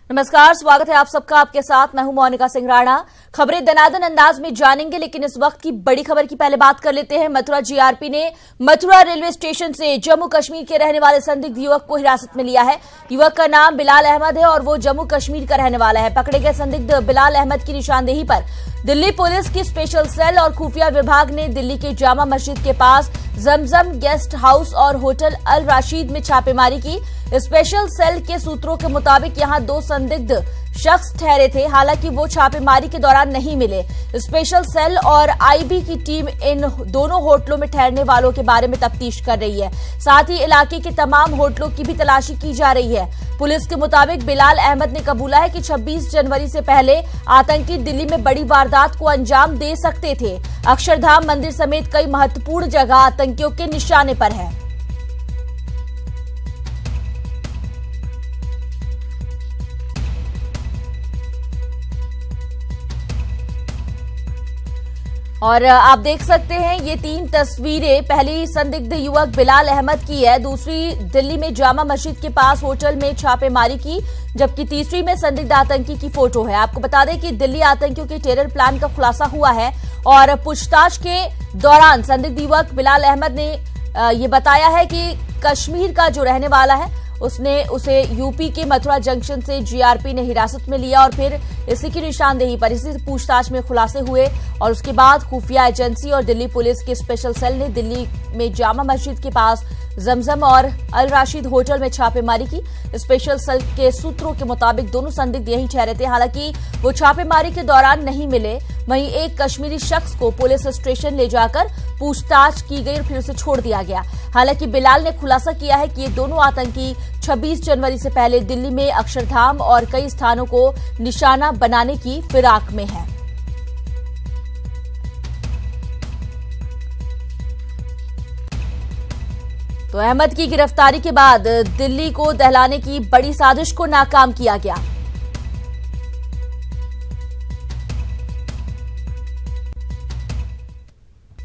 नमस्कार, स्वागत है आप सबका। आपके साथ मैं हूं मोनिका सिंह राणा। खबरें दनादन अंदाज में जानेंगे, लेकिन इस वक्त की बड़ी खबर की पहले बात कर लेते हैं। मथुरा जीआरपी ने मथुरा रेलवे स्टेशन से जम्मू कश्मीर के रहने वाले संदिग्ध युवक को हिरासत में लिया है। युवक का नाम बिलाल अहमद है और वो जम्मू कश्मीर का रहने वाला है। पकड़े गए संदिग्ध बिलाल अहमद की निशानदेही पर दिल्ली पुलिस की स्पेशल सेल और खुफिया विभाग ने दिल्ली के जामा मस्जिद के पास जमजम गेस्ट हाउस और होटल अल राशिद में छापेमारी की। स्पेशल सेल के सूत्रों के मुताबिक यहां 2 संदिग्ध शख्स ठहरे थे, हालांकि वो छापेमारी के दौरान नहीं मिले। स्पेशल सेल और आईबी की टीम इन दोनों होटलों में ठहरने वालों के बारे में तफ्तीश कर रही है। साथ ही इलाके के तमाम होटलों की भी तलाशी की जा रही है। पुलिस के मुताबिक बिलाल अहमद ने कबूला है कि 26 जनवरी से पहले आतंकी दिल्ली में बड़ी वारदात को अंजाम दे सकते थे। अक्षरधाम मंदिर समेत कई महत्वपूर्ण जगह आतंकियों के निशाने पर है। और आप देख सकते हैं ये 3 तस्वीरें। पहली संदिग्ध युवक बिलाल अहमद की है, दूसरी दिल्ली में जामा मस्जिद के पास होटल में छापेमारी की, जबकि तीसरी में संदिग्ध आतंकी की फोटो है। आपको बता दें कि दिल्ली आतंकियों के टेरर प्लान का खुलासा हुआ है और पूछताछ के दौरान संदिग्ध युवक बिलाल अहमद ने ये बताया है कि कश्मीर का जो रहने वाला है उसे यूपी के मथुरा जंक्शन से जीआरपी ने हिरासत में लिया और फिर इसी की निशानदेही पर इसी पूछताछ में खुलासे हुए और उसके बाद खुफिया एजेंसी और दिल्ली पुलिस की स्पेशल सेल ने दिल्ली में जामा मस्जिद के पास जमजम और अल राशिद होटल में छापेमारी की। स्पेशल सेल के सूत्रों के मुताबिक दोनों संदिग्ध यहीं ठहरे थे, हालांकि वो छापेमारी के दौरान नहीं मिले। वहीं एक कश्मीरी शख्स को पुलिस स्टेशन ले जाकर पूछताछ की गई और फिर उसे छोड़ दिया गया। हालांकि बिलाल ने खुलासा किया है कि ये दोनों आतंकी 26 जनवरी से पहले दिल्ली में अक्षरधाम और कई स्थानों को निशाना बनाने की फिराक में है। तो अहमद की गिरफ्तारी के बाद दिल्ली को दहलाने की बड़ी साजिश को नाकाम किया गया।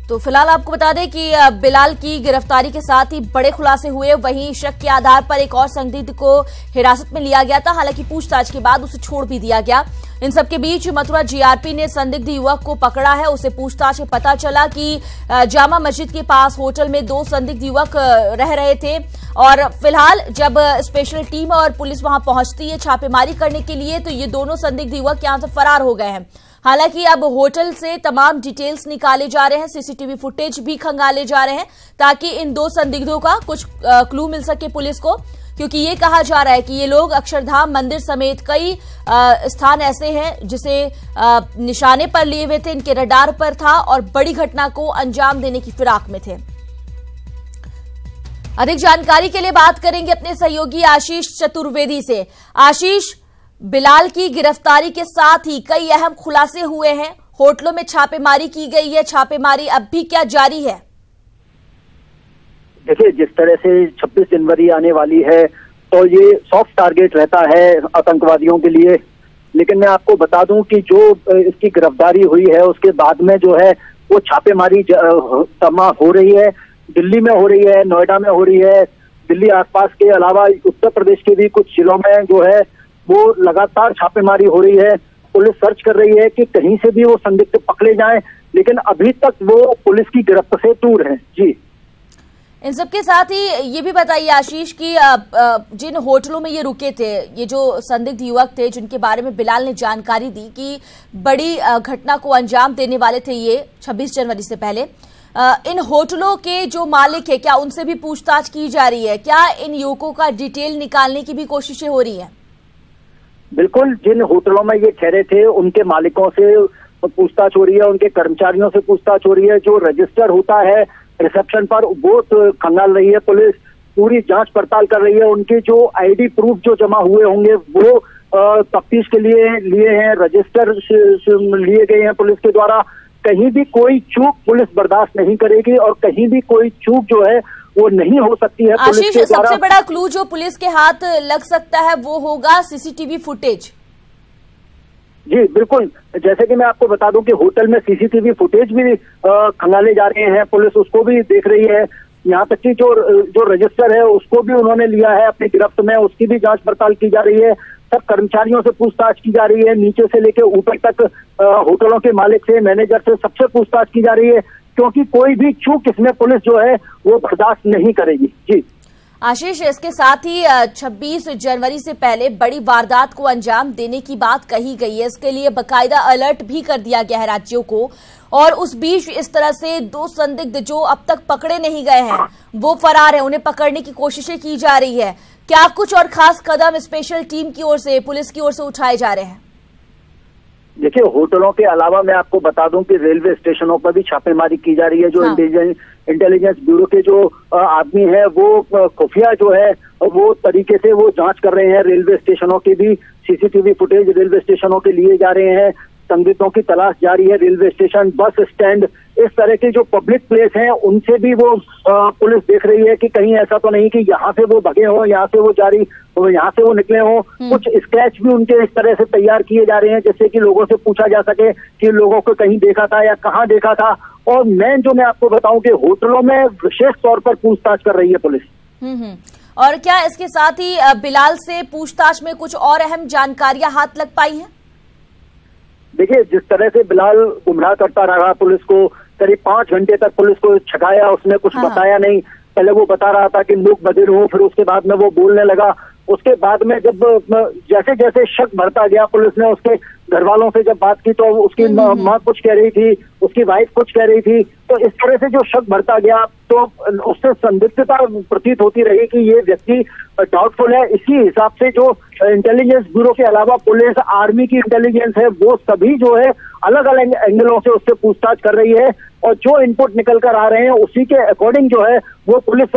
तो फिलहाल आपको बता दें कि बिलाल की गिरफ्तारी के साथ ही बड़े खुलासे हुए। वहीं शक के आधार पर एक और संदिग्ध को हिरासत में लिया गया था, हालांकि पूछताछ के बाद उसे छोड़ भी दिया गया। इन सबके बीच मथुरा जीआरपी ने संदिग्ध युवक को पकड़ा है। उसे पूछताछ में पता चला कि जामा मस्जिद के पास होटल में 2 संदिग्ध युवक रह रहे थे और फिलहाल जब स्पेशल टीम और पुलिस वहां पहुंचती है छापेमारी करने के लिए, तो ये दोनों संदिग्ध युवक यहां से फरार हो गए हैं। हालांकि अब होटल से तमाम डिटेल्स निकाले जा रहे हैं, सीसीटीवी फुटेज भी खंगाले जा रहे हैं ताकि इन 2 संदिग्धों का कुछ क्लू मिल सके पुलिस को, क्योंकि ये कहा जा रहा है कि ये लोग अक्षरधाम मंदिर समेत कई स्थान ऐसे हैं जिसे निशाने पर लिए हुए थे, इनके रडार पर था और बड़ी घटना को अंजाम देने की फिराक में थे। अधिक जानकारी के लिए बात करेंगे अपने सहयोगी आशीष चतुर्वेदी से। आशीष, बिलाल की गिरफ्तारी के साथ ही कई अहम खुलासे हुए हैं, होटलों में छापेमारी की गई है, छापेमारी अब भी क्या जारी है? देखिए, जिस तरह से 26 जनवरी आने वाली है तो ये सॉफ्ट टारगेट रहता है आतंकवादियों के लिए, लेकिन मैं आपको बता दूं कि जो इसकी गिरफ्तारी हुई है उसके बाद में जो है वो छापेमारी हो रही है। दिल्ली में हो रही है, नोएडा में हो रही है, दिल्ली आसपास के अलावा उत्तर प्रदेश के भी कुछ जिलों में जो है वो लगातार छापेमारी हो रही है। पुलिस सर्च कर रही है कि कहीं से भी वो संदिग्ध पकड़े जाएं, लेकिन अभी तक वो पुलिस की गिरफ्त से दूर है। जी, इन सबके साथ ही ये भी बताइए आशीष कि जिन होटलों में ये रुके थे, ये जो संदिग्ध युवक थे जिनके बारे में बिलाल ने जानकारी दी कि बड़ी घटना को अंजाम देने वाले थे ये 26 जनवरी से पहले, इन होटलों के जो मालिक है क्या उनसे भी पूछताछ की जा रही है? क्या इन युवकों का डिटेल निकालने की भी कोशिशें हो रही हैं? बिल्कुल, जिन होटलों में ये ठहरे थे उनके मालिकों से पूछताछ हो रही है, उनके कर्मचारियों से पूछताछ हो रही है। जो रजिस्टर होता है रिसेप्शन पर वो खंगाल रही है पुलिस, पूरी जांच पड़ताल कर रही है। उनके जो आईडी प्रूफ जो जमा हुए होंगे वो तफ्तीश के लिए लिए हैं, रजिस्टर लिए गए हैं पुलिस के द्वारा। कहीं भी कोई चूक पुलिस बर्दाश्त नहीं करेगी और कहीं भी कोई चूक जो है वो नहीं हो सकती है पुलिस के द्वारा। सबसे बड़ा क्लू जो पुलिस के हाथ लग सकता है वो होगा सीसीटीवी फुटेज। जी बिल्कुल, जैसे कि मैं आपको बता दूं कि होटल में सीसीटीवी फुटेज भी खंगाले जा रहे हैं, पुलिस उसको भी देख रही है। यहाँ तक कि जो रजिस्टर है उसको भी उन्होंने लिया है अपनी गिरफ्त में, उसकी भी जांच पड़ताल की जा रही है। सब कर्मचारियों से पूछताछ की जा रही है, नीचे से लेकर ऊपर तक होटलों के मालिक से, मैनेजर से, सबसे पूछताछ की जा रही है, क्योंकि कोई भी चूक इसमें पुलिस जो है वो बर्दाश्त नहीं करेगी। जी आशीष, इसके साथ ही 26 जनवरी से पहले बड़ी वारदात को अंजाम देने की बात कही गई है। इसके लिए बकायदा अलर्ट भी कर दिया गया है राज्यों को, और उस बीच इस तरह से 2 संदिग्ध जो अब तक पकड़े नहीं गए हैं वो फरार है, उन्हें पकड़ने की कोशिशें की जा रही है। क्या कुछ और खास कदम स्पेशल टीम की ओर से, पुलिस की ओर से उठाए जा रहे हैं? देखिए, होटलों के अलावा मैं आपको बता दूं कि रेलवे स्टेशनों पर भी छापेमारी की जा रही है। जो इंटेलिजेंस ब्यूरो के जो आदमी है वो खुफिया जो है वो तरीके से वो जांच कर रहे हैं। रेलवे स्टेशनों की भी सीसीटीवी फुटेज रेलवे स्टेशनों के लिए जा रहे हैं, संदिग्धों की तलाश जारी है। रेलवे स्टेशन, बस स्टैंड, इस तरह के जो पब्लिक प्लेस हैं उनसे भी वो पुलिस देख रही है कि कहीं ऐसा तो नहीं कि यहाँ से वो भगे हों, यहाँ से वो यहाँ से वो निकले हों। कुछ स्केच भी उनके इस तरह से तैयार किए जा रहे हैं जिससे कि लोगों से पूछा जा सके कि लोगों को कहीं देखा था या कहाँ देखा था। और मैं आपको बताऊं कि होटलों में विशेष तौर पर पूछताछ कर रही है पुलिस। और क्या इसके साथ ही बिलाल से पूछताछ में कुछ और अहम जानकारियां हाथ लग पाई हैं? देखिए, जिस तरह से बिलाल गुमराह करता रहा पुलिस को, करीब 5 घंटे तक पुलिस को छकाया, उसने कुछ बताया नहीं। पहले वो बता रहा था कि मुख बधिर हूँ, फिर उसके बाद में वो बोलने लगा। उसके बाद में जब जैसे जैसे शक बढ़ता गया, पुलिस ने उसके घर वालों से जब बात की तो उसकी माँ कुछ कह रही थी, उसकी वाइफ कुछ कह रही थी। तो इस तरह से जो शक बढ़ता गया तो उससे संदिग्धता प्रतीत होती रही कि ये व्यक्ति डाउटफुल है। इसी हिसाब से जो इंटेलिजेंस ब्यूरो के अलावा पुलिस, आर्मी की इंटेलिजेंस है, वो सभी जो है अलग अलग एंगलों से उससे पूछताछ कर रही है, और जो इनपुट निकल कर आ रहे हैं उसी के अकॉर्डिंग जो है वो पुलिस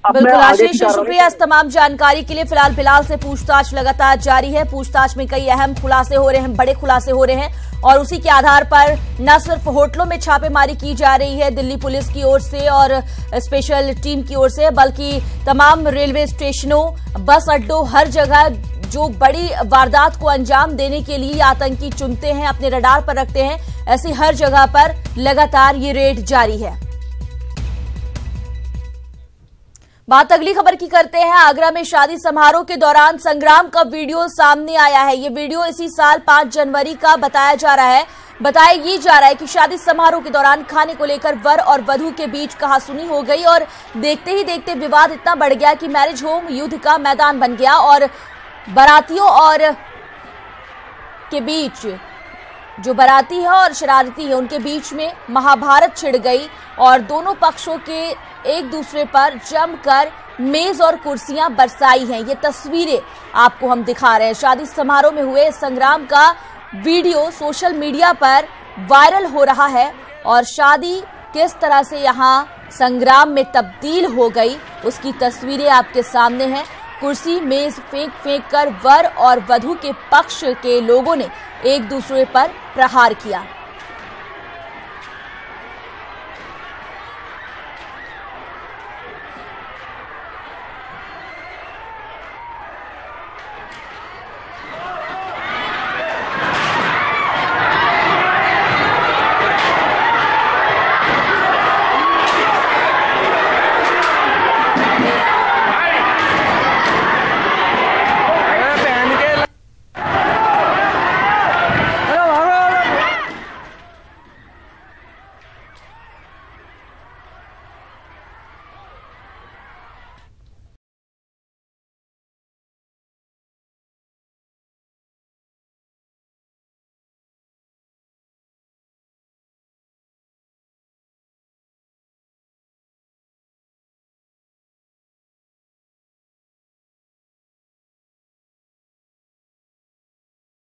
बिल्कुल। आशीष, शुक्रिया इस तमाम जानकारी के लिए। फिलहाल बिलाल से पूछताछ लगातार जारी है। पूछताछ में कई अहम खुलासे हो रहे हैं, बड़े खुलासे हो रहे हैं, और उसी के आधार पर न सिर्फ होटलों में छापेमारी की जा रही है दिल्ली पुलिस की ओर से और स्पेशल टीम की ओर से, बल्कि तमाम रेलवे स्टेशनों, बस अड्डों, हर जगह जो बड़ी वारदात को अंजाम देने के लिए आतंकी चुनते हैं, अपने रडार पर रखते हैं, ऐसी हर जगह पर लगातार ये रेड जारी है। बात अगली खबर की करते हैं। आगरा में शादी समारोह के दौरान संग्राम का वीडियो सामने आया है। ये वीडियो इसी साल 5 जनवरी का बताया जा रहा है। बताया ये जा रहा है कि शादी समारोह के दौरान खाने को लेकर वर और वधू के बीच कहासुनी हो गई, और देखते ही देखते विवाद इतना बढ़ गया कि मैरिज होम युद्ध का मैदान बन गया, और बारातियों और के बीच, जो बाराती है और शरारती है, उनके बीच में महाभारत छिड़ गई, और दोनों पक्षों के एक दूसरे पर जमकर मेज और कुर्सियां बरसाई हैं। ये तस्वीरें आपको हम दिखा रहे हैं। शादी समारोह में हुए संग्राम का वीडियो सोशल मीडिया पर वायरल हो रहा है, और शादी किस तरह से यहां संग्राम में तब्दील हो गई उसकी तस्वीरें आपके सामने हैं। कुर्सी मेज फेंक कर वर और वधू के पक्ष के लोगों ने एक दूसरे पर प्रहार किया।